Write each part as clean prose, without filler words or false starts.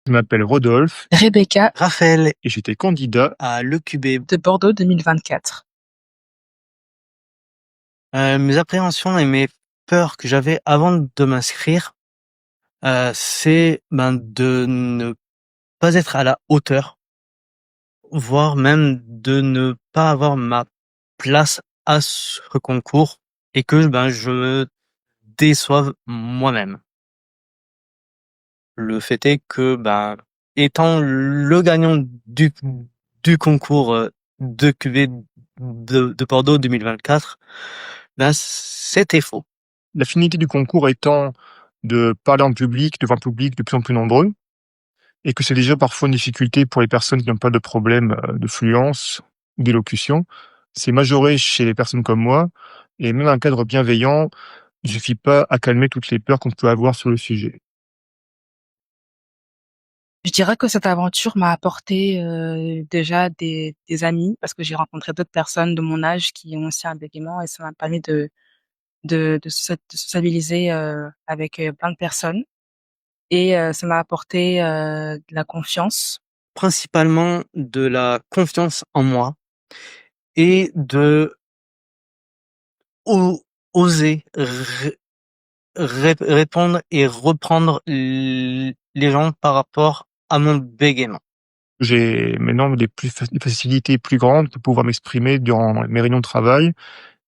Je m'appelle Rodolphe Rebecca Raphaël et j'étais candidat à l'EQB. de Bordeaux 2024. Mes appréhensions et mes peurs que j'avais avant de m'inscrire, c'est de ne pas être à la hauteur, voire même de ne pas avoir ma place à ce concours et que je me déçoive moi-même. Le fait est que étant le gagnant du concours de QV de Bordeaux 2024, c'était faux. La finalité du concours étant de parler en public, devant un public de plus en plus nombreux, et que c'est déjà parfois une difficulté pour les personnes qui n'ont pas de problème de fluence ou d'élocution. C'est majoré chez les personnes comme moi, et même un cadre bienveillant ne suffit pas à calmer toutes les peurs qu'on peut avoir sur le sujet. Je dirais que cette aventure m'a apporté déjà des amis parce que j'ai rencontré d'autres personnes de mon âge qui ont aussi un bégaiement et ça m'a permis de sociabiliser avec plein de personnes et ça m'a apporté de la confiance. Principalement de la confiance en moi et de oser répondre et reprendre les gens par rapport à mon bégaiement. J'ai maintenant des facilités plus grandes pour pouvoir m'exprimer durant mes réunions de travail,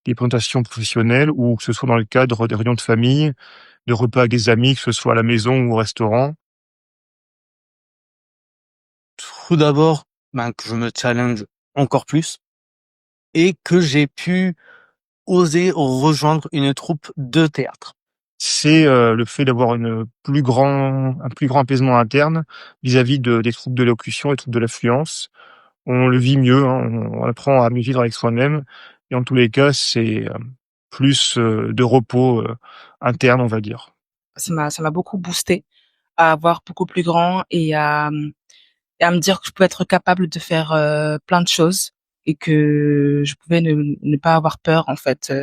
des présentations professionnelles ou que ce soit dans le cadre des réunions de famille, de repas avec des amis, que ce soit à la maison ou au restaurant. Tout d'abord, que je me challenge encore plus et que j'ai pu oser rejoindre une troupe de théâtre. C'est le fait d'avoir un plus grand apaisement interne vis-à-vis des troubles de l'élocution et troubles de l'affluence. On le vit mieux, hein, on apprend à mieux vivre avec soi-même et en tous les cas, c'est plus de repos interne, on va dire. Ça m'a beaucoup boosté à avoir beaucoup plus grand et à me dire que je pouvais être capable de faire plein de choses et que je pouvais ne pas avoir peur en fait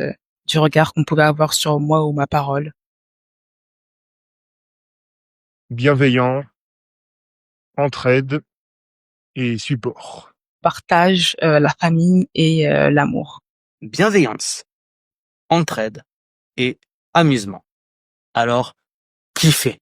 du regard qu'on pouvait avoir sur moi ou ma parole. Bienveillant, entraide et support. Partage, la famille et l'amour. Bienveillance, entraide et amusement. Alors, kiffez.